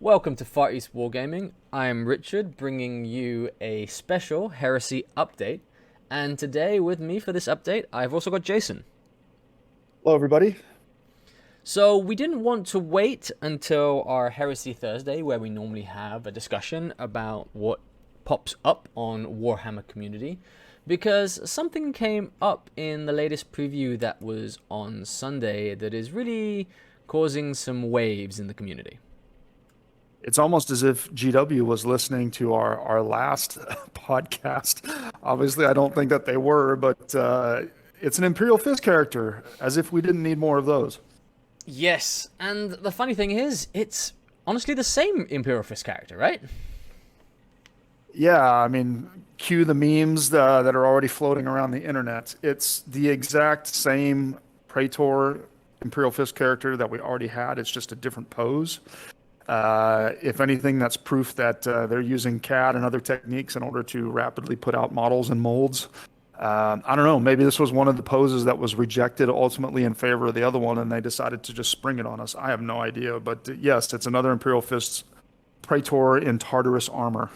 Welcome to Far East Wargaming. I'm Richard, bringing you a special Heresy update. And today, with me for this update, I've also got Jason. Hello, everybody. So, we didn't want to wait until our Heresy Thursday, where we normally have a discussion about what pops up on Warhammer Community, because something came up in the latest preview that was on Sunday that is really causing some waves in the community. It's almost as if GW was listening to our last podcast. Obviously, I don't think that they were, but it's an Imperial Fist character, as if we didn't need more of those. Yes, and the funny thing is, it's honestly the same Imperial Fist character, right? Yeah, I mean, cue the memes that are already floating around the internet. It's the exact same Praetor Imperial Fist character that we already had. It's just a different pose. If anything, that's proof that they're using CAD and other techniques in order to rapidly put out models and molds. I don't know. Maybe this was one of the poses that was rejected ultimately in favor of the other one, and they decided to just spring it on us. I have no idea. But yes, it's another Imperial Fists Praetor in Tartarus armor.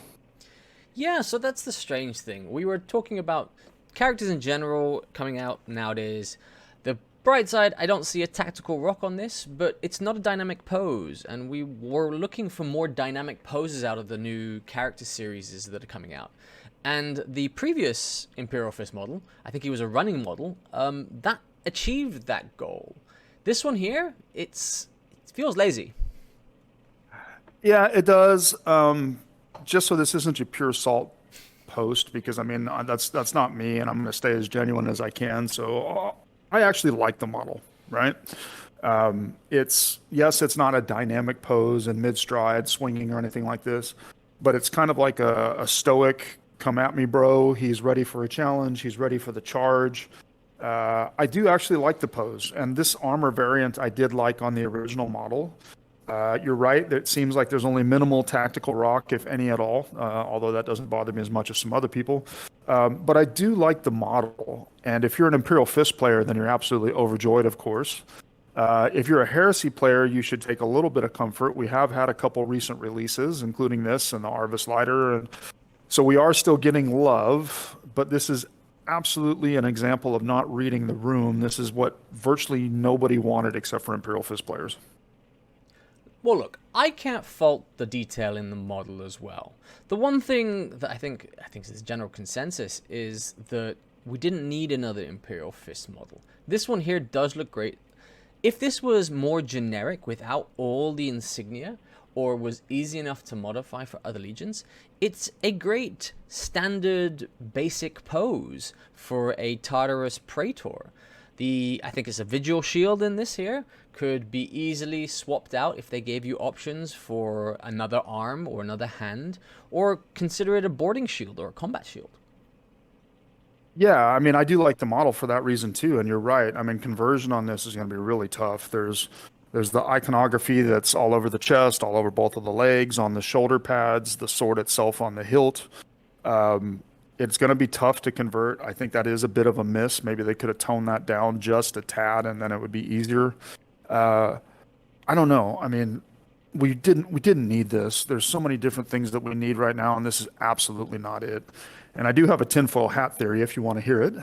Yeah, so that's the strange thing. We were talking about characters in general coming out nowadays. The bright side, I don't see a tactical rock on this, but it's not a dynamic pose, and we were looking for more dynamic poses out of the new character series that are coming out. And the previous Imperial Fist model, I think he was a running model, that achieved that goal. This one here, it feels lazy. Yeah, it does. Just so this isn't a pure salt post, because I mean that's not me, and I'm going to stay as genuine as I can. So I actually like the model, right? It's not a dynamic pose and mid stride swinging or anything like this, but it's kind of like a stoic come at me, bro. He's ready for a challenge. He's ready for the charge. I do actually like the pose, and this armor variant I did like on the original model. You're right. It seems like there's only minimal tactical rock, if any at all, although that doesn't bother me as much as some other people. But I do like the model. And if you're an Imperial Fist player, then you're absolutely overjoyed, of course. If you're a Heresy player, you should take a little bit of comfort. We have had a couple recent releases, including this and the Arvis Lighter. And so we are still getting love, but this is absolutely an example of not reading the room. This is what virtually nobody wanted except for Imperial Fist players. Well, look, I can't fault the detail in the model as well. The one thing that I think is general consensus is that we didn't need another Imperial Fist model. This one here does look great. If this was more generic without all the insignia, or was easy enough to modify for other legions, it's a great standard basic pose for a Tartarus Praetor. I think it's a Vigil Shield in this here, could be easily swapped out if they gave you options for another arm or another hand, or consider it a boarding shield or a combat shield. Yeah, I mean, I do like the model for that reason too, and you're right. I mean, conversion on this is going to be really tough. There's the iconography that's all over the chest, all over both of the legs, on the shoulder pads, the sword itself on the hilt. It's going to be tough to convert. I think that is a bit of a miss. Maybe they could have toned that down just a tad, and then it would be easier. I don't know. I mean, we didn't need this. There's so many different things that we need right now, and this is absolutely not it. And I do have a tinfoil hat theory if you want to hear it.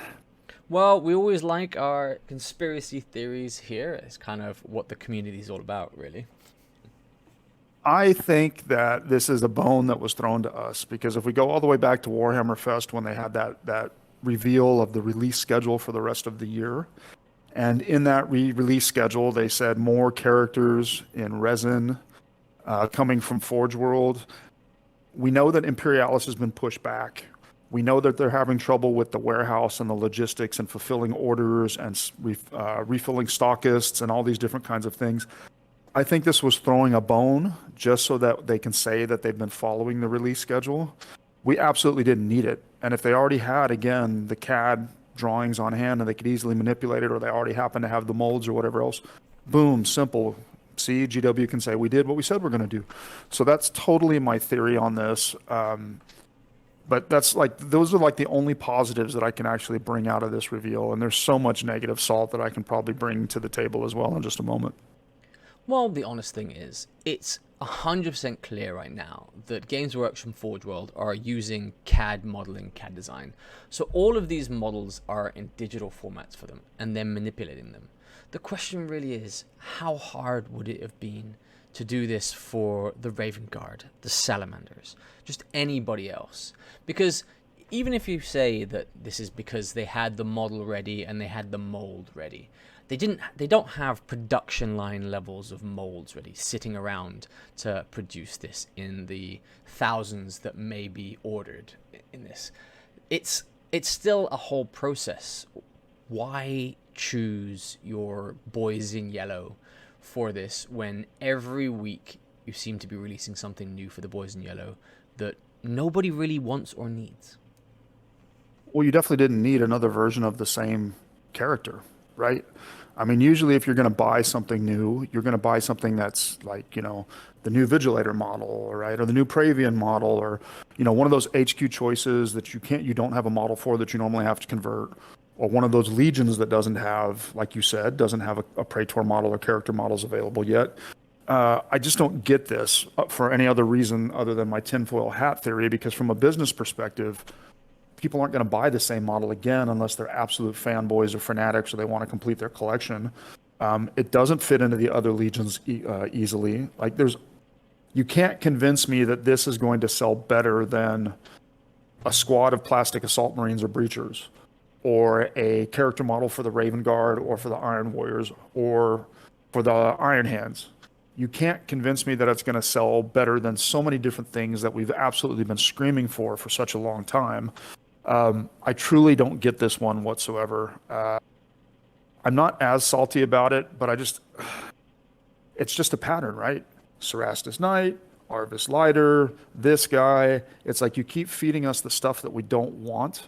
Well, we always like our conspiracy theories here. It's kind of what the community is all about, really. I think that this is a bone that was thrown to us because if we go all the way back to Warhammer Fest when they had that reveal of the release schedule for the rest of the year, and in that release schedule they said more characters in resin coming from Forgeworld. We know that Imperialis has been pushed back. We know that they're having trouble with the warehouse and the logistics and fulfilling orders and refilling stockists and all these different kinds of things. I think this was throwing a bone just so that they can say that they've been following the release schedule. We absolutely didn't need it. And if they already had, again, the CAD drawings on hand and they could easily manipulate it, or they already happen to have the molds or whatever else, boom, simple. See, GW can say, we did what we said we're going to do. So that's totally my theory on this. But those are like the only positives that I can actually bring out of this reveal. And there's so much negative salt that I can probably bring to the table as well in just a moment. Well, the honest thing is, it's 100% clear right now that Games Workshop and Forgeworld are using CAD modeling, CAD design. So all of these models are in digital formats for them, and they're manipulating them. The question really is, how hard would it have been to do this for the Raven Guard, the Salamanders, just anybody else? Because even if you say that this is because they had the model ready and they had the mold ready, they don't have production line levels of molds ready sitting around to produce this in the thousands that may be ordered in this. It's still a whole process. Why choose your boys in yellow for this when every week you seem to be releasing something new for the boys in yellow that nobody really wants or needs? Well, you definitely didn't need another version of the same character, right? I mean, usually if you're going to buy something new, you're going to buy something that's like, the new Vigilator model, right? Or the new Praevian model, or, one of those HQ choices that you don't have a model for that you normally have to convert, or one of those legions that doesn't have, like you said, doesn't have a Praetor model or character models available yet. I just don't get this for any other reason other than my tinfoil hat theory, because from a business perspective, people aren't going to buy the same model again unless they're absolute fanboys or fanatics or they want to complete their collection. It doesn't fit into the other legions easily. Like you can't convince me that this is going to sell better than a squad of plastic assault marines or breachers, or a character model for the Raven Guard or for the Iron Warriors or for the Iron Hands. You can't convince me that it's going to sell better than so many different things that we've absolutely been screaming for such a long time. I truly don't get this one whatsoever. I'm not as salty about it, but it's just a pattern, right? Cerastus Knight, Arvis Lighter, this guy. It's like you keep feeding us the stuff that we don't want.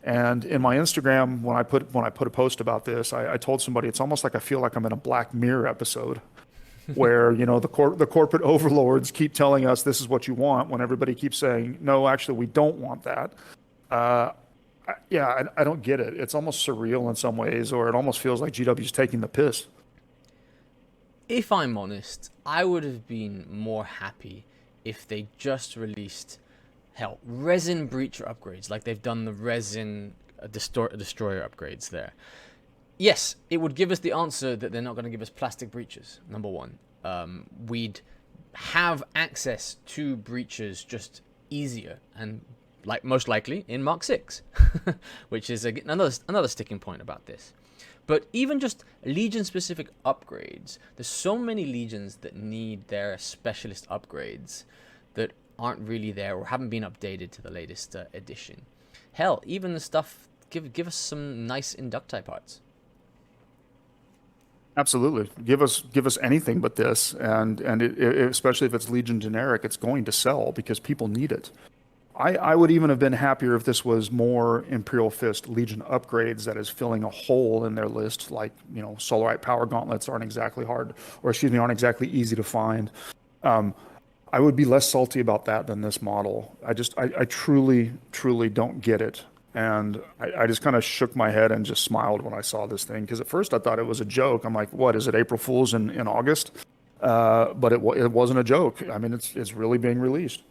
And in my Instagram, when I put a post about this, I told somebody it's almost like I feel like I'm in a Black Mirror episode where, the corporate overlords keep telling us this is what you want when everybody keeps saying, no, actually, we don't want that. I don't get it. It's almost surreal in some ways, or it almost feels like GW's taking the piss. If I'm honest, I would have been more happy if they just released, resin breacher upgrades, like they've done the resin destroyer upgrades there. Yes, it would give us the answer that they're not going to give us plastic breaches, number one. We'd have access to breaches just easier, and most likely in Mark 6, which is another sticking point about this. But even just Legion-specific upgrades, there's so many Legions that need their specialist upgrades that aren't really there or haven't been updated to the latest edition. Hell, even the stuff, give us some nice Inducti parts. Absolutely, give us anything but this, and especially if it's Legion generic, it's going to sell because people need it. I would even have been happier if this was more Imperial Fist Legion upgrades that is filling a hole in their list, like, Solarite Power Gauntlets aren't exactly easy to find. I would be less salty about that than this model. I truly, truly don't get it. And I just kind of shook my head and just smiled when I saw this thing, because at first I thought it was a joke. I'm like, what, is it April Fool's in August? But it wasn't a joke. I mean, it's really being released.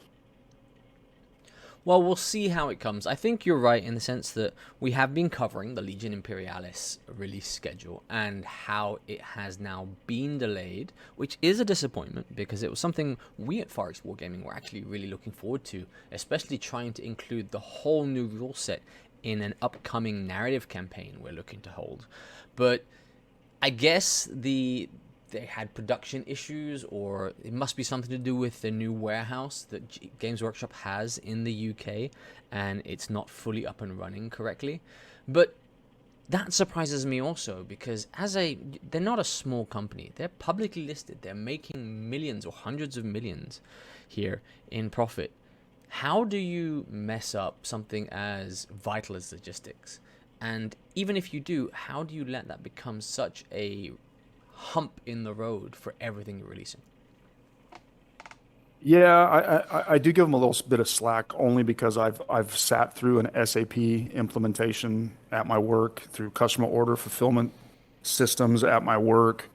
Well, we'll see how it comes. I think you're right in the sense that we have been covering the Legion Imperialis release schedule and how it has now been delayed, which is a disappointment because it was something we at Far East Wargaming were actually really looking forward to, especially trying to include the whole new rule set in an upcoming narrative campaign we're looking to hold. But I guess they had production issues, or it must be something to do with the new warehouse that Games Workshop has in the UK, and it's not fully up and running correctly. But that surprises me also, because they're not a small company. They're publicly listed. They're making millions or hundreds of millions here in profit. How do you mess up something as vital as logistics? And even if you do, how do you let that become such a hump in the road for everything you're releasing? Yeah, I do give them a little bit of slack, only because I've sat through an SAP implementation at my work, through customer order fulfillment systems at my work,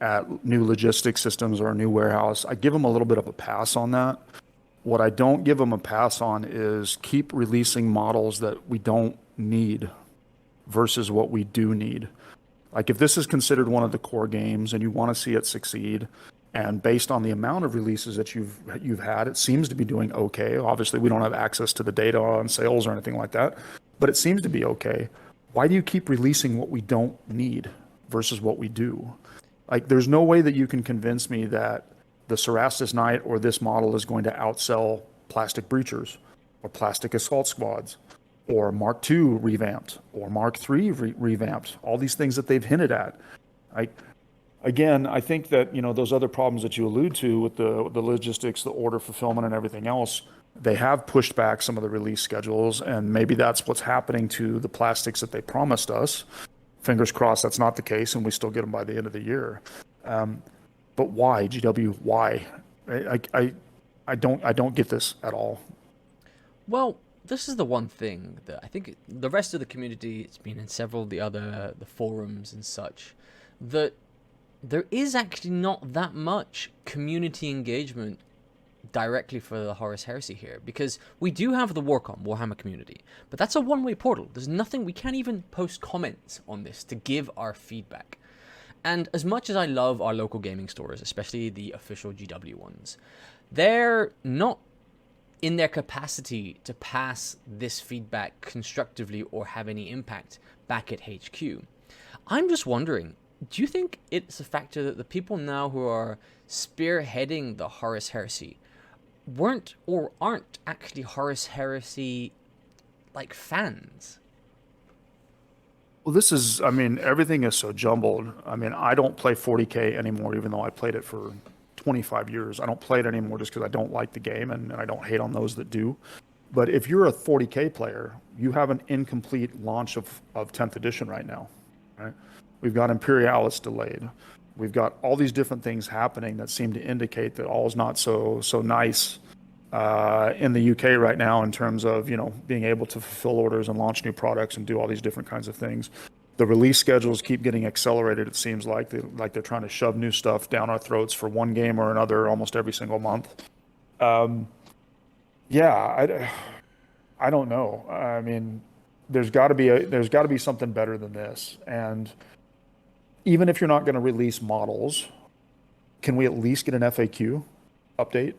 at new logistics systems or a new warehouse, I give them a little bit of a pass on that. What I don't give them a pass on is keep releasing models that we don't need versus what we do need. Like if this is considered one of the core games and you want to see it succeed, and based on the amount of releases that you've had, it seems to be doing okay. Obviously, we don't have access to the data on sales or anything like that, but it seems to be okay. Why do you keep releasing what we don't need versus what we do? Like, there's no way that you can convince me that the Cerastus Knight or this model is going to outsell plastic breachers or plastic assault squads or Mark II revamped or Mark III revamped, all these things that they've hinted at. Again, I think that, those other problems that you allude to with the logistics, the order fulfillment and everything else, they have pushed back some of the release schedules, and maybe that's what's happening to the plastics that they promised us. Fingers crossed that's not the case and we still get them by the end of the year. But why, GW? Why? I don't get this at all. Well, this is the one thing that I think the rest of the community, it's been in several of the forums and such, that there is actually not that much community engagement directly for the Horus Heresy here, because we do have the Warhammer Community, but that's a one-way portal. There's nothing, we can't even post comments on this to give our feedback. And as much as I love our local gaming stores, especially the official GW ones, they're not in their capacity to pass this feedback constructively or have any impact back at HQ. I'm just wondering, do you think it's a factor that the people now who are spearheading the Horus Heresy weren't or aren't actually Horus Heresy fans? Well, everything is so jumbled. I don't play 40K anymore, even though I played it for 25 years. I don't play it anymore just because I don't like the game, and I don't hate on those that do. But if you're a 40K player, you have an incomplete launch of 10th edition right now, right? We've got Imperialis delayed. We've got all these different things happening that seem to indicate that all is not so nice in the UK right now in terms of, being able to fulfill orders and launch new products and do all these different kinds of things. The release schedules keep getting accelerated. It seems like they're trying to shove new stuff down our throats for one game or another almost every single month. I don't know. There's got to be something better than this. And even if you're not going to release models, can we at least get an FAQ update?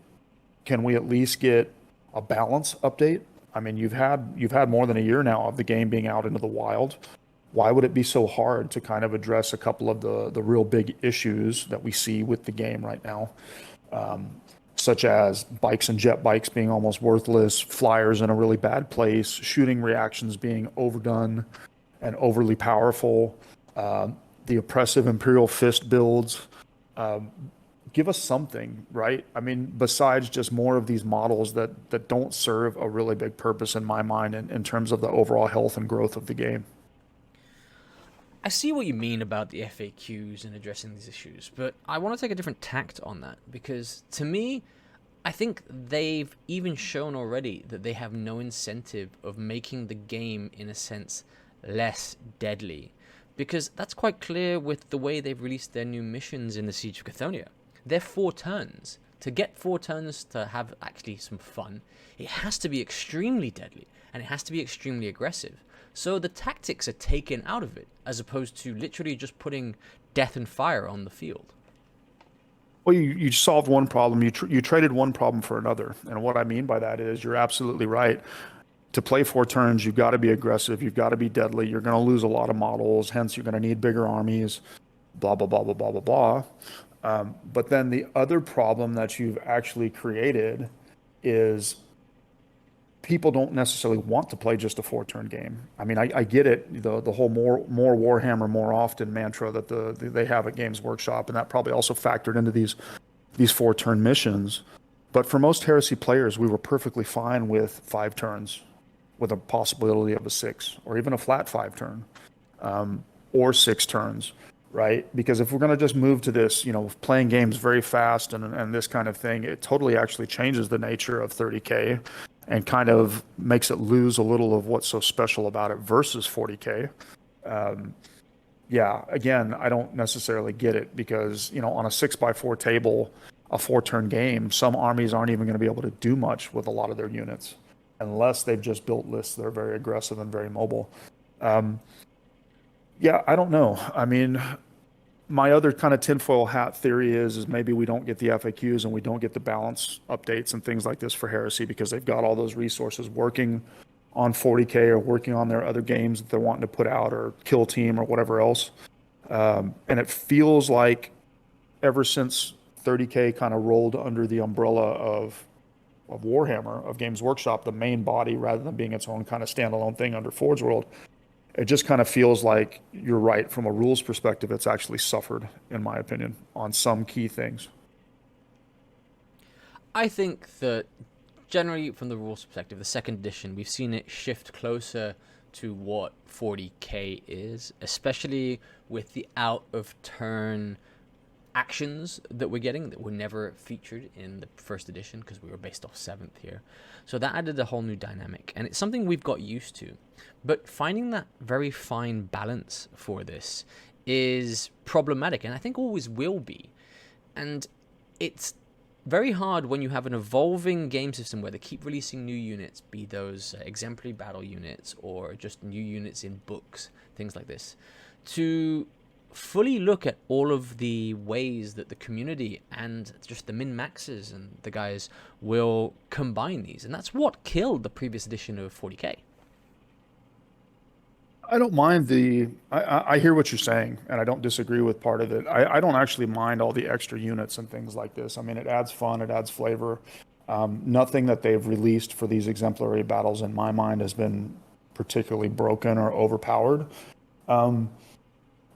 Can we at least get a balance update? You've had more than a year now of the game being out into the wild. Why would it be so hard to kind of address a couple of the real big issues that we see with the game right now? Such as bikes and jet bikes being almost worthless, flyers in a really bad place, shooting reactions being overdone and overly powerful, the oppressive Imperial Fist builds. Give us something, right? Besides just more of these models that don't serve a really big purpose in my mind in terms of the overall health and growth of the game. I see what you mean about the FAQs and addressing these issues, but I want to take a different tact on that, because to me, I think they've even shown already that they have no incentive of making the game, in a sense, less deadly, because that's quite clear with the way they've released their new missions in the Siege of Cathonia. They're 4 turns. To get 4 turns to have actually some fun, it has to be extremely deadly, and it has to be extremely aggressive. So the tactics are taken out of it, as opposed to literally just putting death and fire on the field. Well, you solved one problem. You traded one problem for another. And what I mean by that is you're absolutely right. To play 4 turns, you've got to be aggressive. You've got to be deadly. You're going to lose a lot of models. Hence, you're going to need bigger armies, blah, blah, blah, blah, blah, blah, blah. But then the other problem that you've actually created is people don't necessarily want to play just a 4-turn game. I get it, the whole more Warhammer more often mantra that they have at Games Workshop, and that probably also factored into these 4-turn missions. But for most Heresy players, we were perfectly fine with 5 turns, with a possibility of a 6, or even a flat 5-turn, or 6 turns. Right? Because if we're going to just move to this, playing games very fast and this kind of thing, it totally actually changes the nature of 30K and kind of makes it lose a little of what's so special about it versus 40K. yeah, again, I don't necessarily get it because, on a 6x4 table, a 4-turn game, some armies aren't even going to be able to do much with a lot of their units unless they've just built lists that are very aggressive and very mobile. Um, yeah, I don't know. I mean, my other kind of tinfoil hat theory is maybe we don't get the FAQs and we don't get the balance updates and things like this for Heresy because they've got all those resources working on 40K or working on their other games that they're wanting to put out or Kill Team or whatever else. And it feels like ever since 30K kind of rolled under the umbrella of Warhammer, of Games Workshop, the main body, rather than being its own kind of standalone thing under Forgeworld, it just kind of feels like you're right from a rules perspective. It's actually suffered, in my opinion, on some key things. I think that generally, from the rules perspective, the second edition, we've seen it shift closer to what 40k is, especially with the out of turn actions that we're getting that were never featured in the first edition because we were based off 7th here. So that added a whole new dynamic, and it's something we've got used to. But finding that very fine balance for this is problematic, and I think always will be. And it's very hard when you have an evolving game system where they keep releasing new units, be those exemplary battle units or just new units in books, things like this, to fully look at all of the ways that the community and just the min-maxes and the guys will combine these. And that's what killed the previous edition of 40k. I don't mind I hear what you're saying, and I don't disagree with part of it. I don't actually mind all the extra units and things like this. I mean, it adds fun, it adds flavor. Nothing that they've released for these exemplary battles, in my mind, has been particularly broken or overpowered.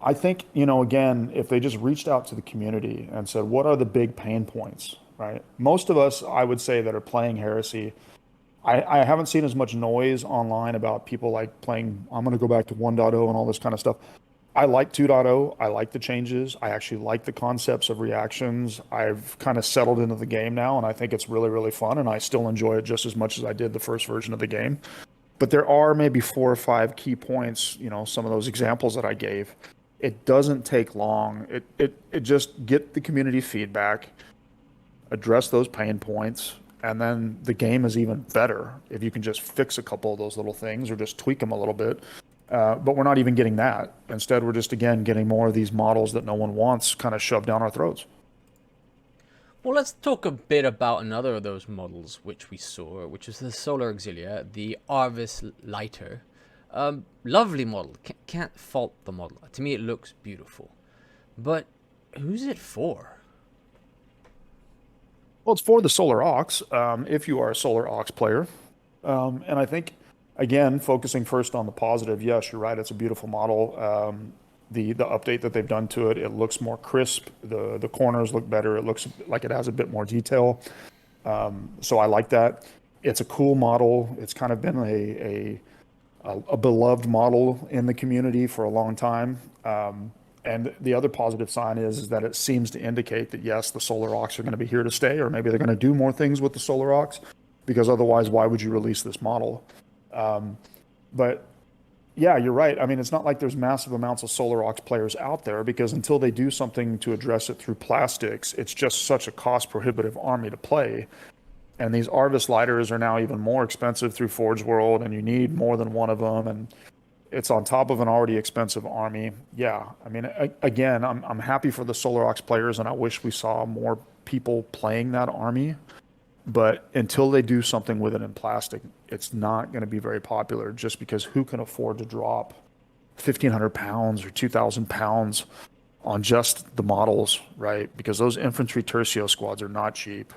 I think, again, if they just reached out to the community and said, what are the big pain points, right? Most of us, I would say, that are playing Heresy, I haven't seen as much noise online about people like playing, I'm going to go back to 1.0 and all this kind of stuff. I like 2.0. I like the changes. I actually like the concepts of reactions. I've kind of settled into the game now, and I think it's really, really fun, and I still enjoy it just as much as I did the first version of the game. But there are maybe 4 or 5 key points, some of those examples that I gave. It doesn't take long. It just get the community feedback, address those pain points, and then the game is even better if you can just fix a couple of those little things or just tweak them a little bit. But we're not even getting that. Instead, we're just, again, getting more of these models that no one wants kind of shoved down our throats. Well, let's talk a bit about another of those models which we saw, which was the Solar Auxilia, the Arvis Lighter. Lovely model. Can't fault the model. To me, it looks beautiful. But who's it for? Well, it's for the Solar Aux, if you are a Solar Aux player. And I think, again, focusing first on the positive, yes, you're right. It's a beautiful model. The update that they've done to it, it looks more crisp. The corners look better. It looks like it has a bit more detail. So I like that. It's a cool model. It's kind of been a beloved model in the community for a long time. And the other positive sign is that it seems to indicate that, yes, the Solar Aux are going to be here to stay, or maybe they're going to do more things with the Solar Aux, because otherwise, why would you release this model? But yeah, you're right. I mean, it's not like there's massive amounts of Solar Aux players out there, because until they do something to address it through plastics, it's just such a cost prohibitive army to play. And these Arvis lighters are now even more expensive through Forgeworld, and you need more than one of them. And it's on top of an already expensive army. Yeah, I mean, again, I'm happy for the Solar Aux players, and I wish we saw more people playing that army. But until they do something with it in plastic, it's not going to be very popular, just because who can afford to drop 1,500 pounds or 2,000 pounds on just the models, right? Because those infantry tercio squads are not cheap.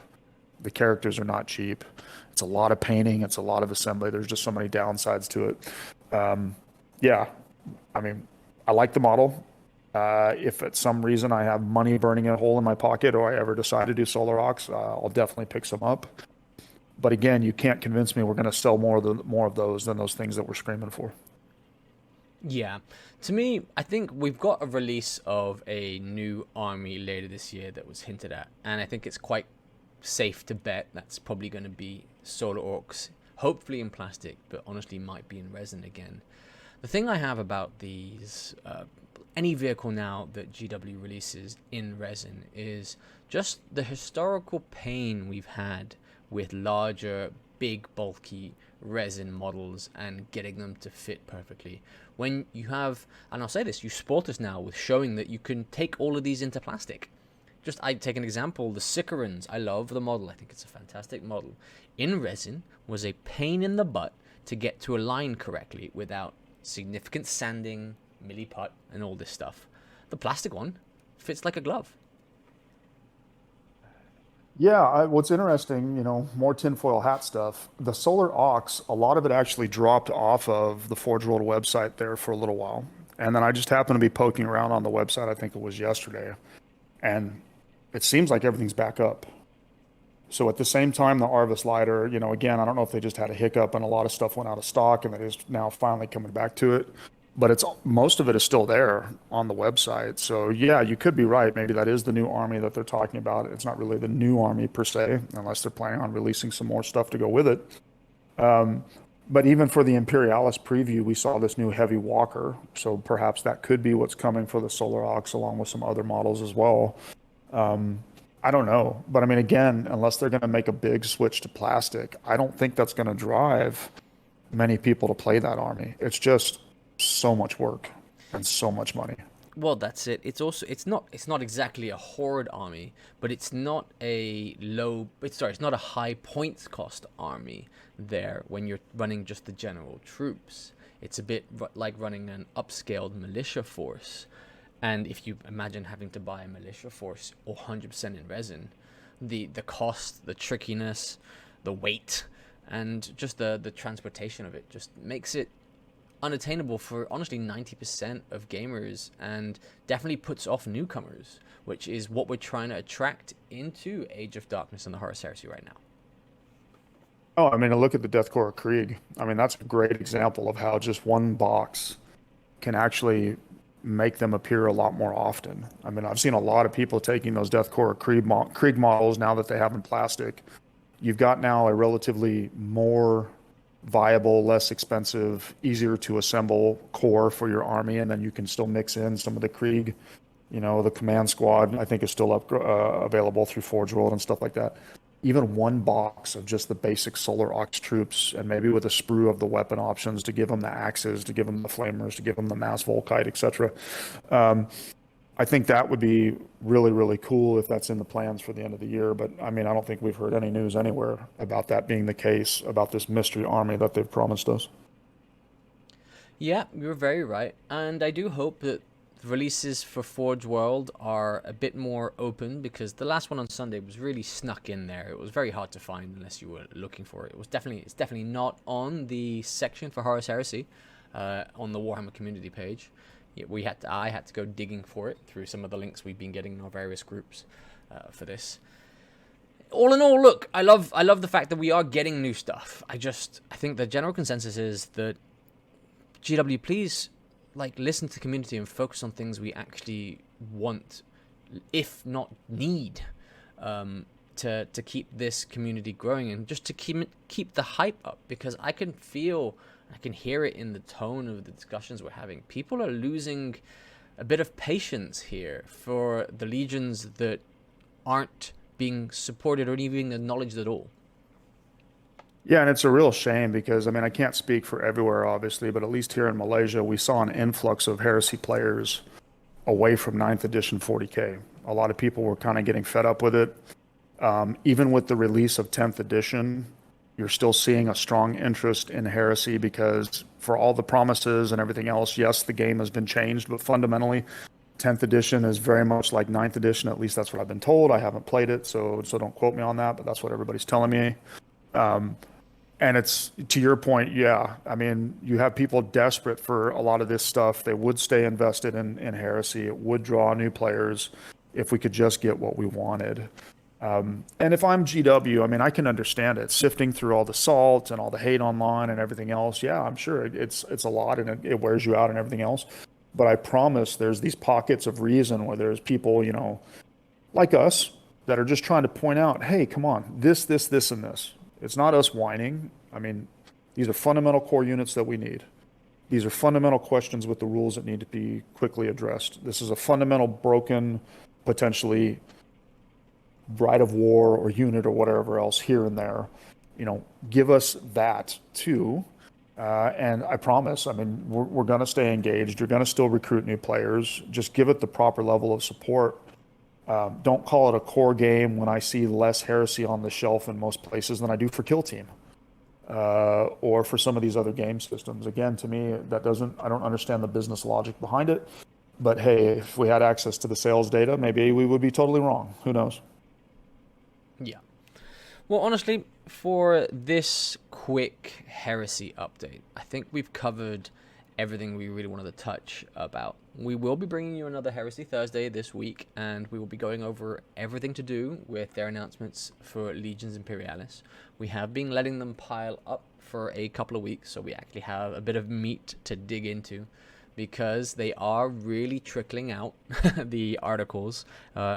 The characters are not cheap. It's a lot of painting. It's a lot of assembly. There's just so many downsides to it. Yeah, I mean, I like the model. If at some reason I have money burning a hole in my pocket, or I ever decide to do Solar Aux, I'll definitely pick some up. But again, you can't convince me we're going to sell more of those than those things that we're screaming for. Yeah. To me, I think we've got a release of a new army later this year that was hinted at, and I think it's quite safe to bet that's probably going to be Solar Orcs, hopefully in plastic, but honestly might be in resin again. The thing I have about these any vehicle now that GW releases in resin is just the historical pain we've had with larger, big, bulky resin models and getting them to fit perfectly. When you have, and I'll say this, you sport us now with showing that you can take all of these into plastic. Just, I take an example, the Sicarans. I love the model. I think it's a fantastic model. In resin was a pain in the butt to get to align correctly without significant sanding, milliput, and all this stuff. The plastic one fits like a glove. Yeah, what's interesting, more tinfoil hat stuff. The Solar Aux, a lot of it actually dropped off of the Forgeworld website there for a little while. And then I just happened to be poking around on the website, I think it was yesterday. And it seems like everything's back up. So at the same time, the Arvis lighter, again, I don't know if they just had a hiccup and a lot of stuff went out of stock and it is now finally coming back to it. But most of it is still there on the website. So yeah, you could be right. Maybe that is the new army that they're talking about. It's not really the new army per se, unless they're planning on releasing some more stuff to go with it. But even for the Imperialis preview, we saw this new heavy walker. So perhaps that could be what's coming for the Solar Aux, along with some other models as well. I don't know. But I mean, again, unless they're going to make a big switch to plastic, I don't think that's going to drive many people to play that army. It's just so much work and so much money. Well, that's it. It's not exactly a horde army, but it's not a it's not a high points cost army there when you're running just the general troops. It's a bit like running an upscaled militia force. And if you imagine having to buy a militia force 100% in resin, the cost, the trickiness, the weight, and just the transportation of it just makes it unattainable for honestly 90% of gamers, and definitely puts off newcomers, which is what we're trying to attract into Age of Darkness and the Horus Heresy right now. Oh, I mean, look at the Deathcore Krieg. I mean, that's a great example of how just one box can actually make them appear a lot more often. I mean, I've seen a lot of people taking those Deathcore Krieg models now that they have in plastic. You've got now a relatively more viable, less expensive, easier to assemble core for your army, and then you can still mix in some of the Krieg. The command squad, I think, is still available through Forgeworld and stuff like that. Even one box of just the basic Solar Aux troops, and maybe with a sprue of the weapon options to give them the axes, to give them the flamers, to give them the mass Volkite, etc. I think that would be really, really cool if that's in the plans for the end of the year. But I mean, I don't think we've heard any news anywhere about that being the case, about this mystery army that they've promised us. Yeah, you're very right. And I do hope that releases for Forgeworld are a bit more open, because the last one on Sunday was really snuck in there. It was very hard to find unless you were looking for it. It's definitely not on the section for Horus Heresy on the Warhammer Community page. I had to go digging for it through some of the links we've been getting in our various groups for this. All in all, look, I love the fact that we are getting new stuff. I think the general consensus is that GW, please listen to the community and focus on things we actually want, if not need, to keep this community growing, and just to keep the hype up, because I can hear it in the tone of the discussions we're having. People are losing a bit of patience here for the legions that aren't being supported or even acknowledged at all. Yeah, and it's a real shame because, I mean, I can't speak for everywhere, obviously, but at least here in Malaysia, we saw an influx of Heresy players away from 9th edition 40K. A lot of people were kind of getting fed up with it. Even with the release of 10th edition, you're still seeing a strong interest in Heresy because for all the promises and everything else, yes, the game has been changed, but fundamentally, 10th edition is very much like 9th edition. At least that's what I've been told. I haven't played it, so don't quote me on that, but that's what everybody's telling me. And it's, to your point, yeah. I mean, you have people desperate for a lot of this stuff. They would stay invested in Heresy. It would draw new players if we could just get what we wanted. And if I'm GW, I mean, I can understand it. Sifting through all the salt and all the hate online and everything else, yeah, I'm sure it's a lot and it wears you out and everything else. But I promise there's these pockets of reason where there's people, like us, that are just trying to point out, hey, come on, this, and this. It's not us whining. I mean, these are fundamental core units that we need. These are fundamental questions with the rules that need to be quickly addressed. This is a fundamental broken, potentially Bride of War or unit or whatever else here and there. Give us that too. And I promise, I mean, we're going to stay engaged. You're going to still recruit new players. Just give it the proper level of support. Don't call it a core game when I see less Heresy on the shelf in most places than I do for Kill Team, or for some of these other game systems. Again, to me, I don't understand the business logic behind it. But hey, if we had access to the sales data, maybe we would be totally wrong. Who knows? Yeah. Well, honestly, for this quick Heresy update, I think we've covered everything we really wanted to touch about. We will be bringing you another Heresy Thursday this week, and we will be going over everything to do with their announcements for Legions Imperialis. We have been letting them pile up for a couple of weeks, so we actually have a bit of meat to dig into, because they are really trickling out the articles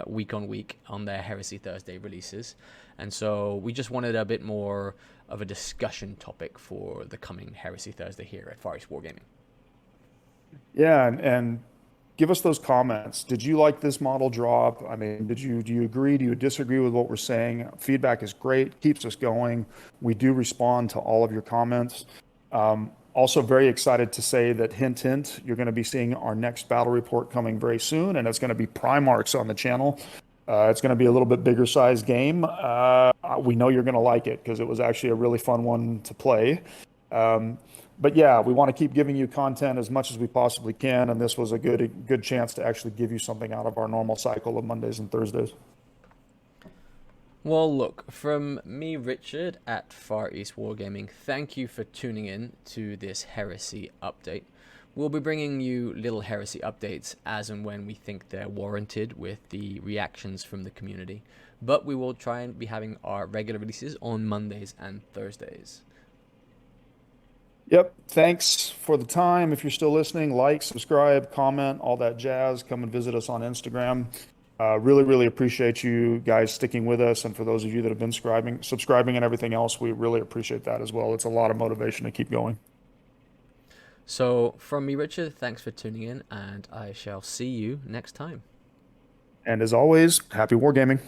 week on week on their Heresy Thursday releases. And so we just wanted a bit more of a discussion topic for the coming Heresy Thursday here at Far East Wargaming. Yeah, and give us those comments. Did you like this model drop? I mean, do you agree? Do you disagree with what we're saying? Feedback is great, keeps us going. We do respond to all of your comments. Also very excited to say that hint, hint, you're going to be seeing our next battle report coming very soon, and it's going to be Primarchs on the channel. It's going to be a little bit bigger size game. We know you're going to like it because it was actually a really fun one to play. But yeah, we want to keep giving you content as much as we possibly can, and this was a good chance to actually give you something out of our normal cycle of Mondays and Thursdays. Well, look, from me, Richard, at Far East Wargaming, thank you for tuning in to this Heresy update. We'll be bringing you little Heresy updates as and when we think they're warranted with the reactions from the community, but we will try and be having our regular releases on Mondays and Thursdays. Yep. Thanks for the time. If you're still listening, like, subscribe, comment, all that jazz. Come and visit us on Instagram. Really, really appreciate you guys sticking with us. And for those of you that have been subscribing and everything else, we really appreciate that as well. It's a lot of motivation to keep going. So from me, Richard, thanks for tuning in, and I shall see you next time. And as always, happy wargaming.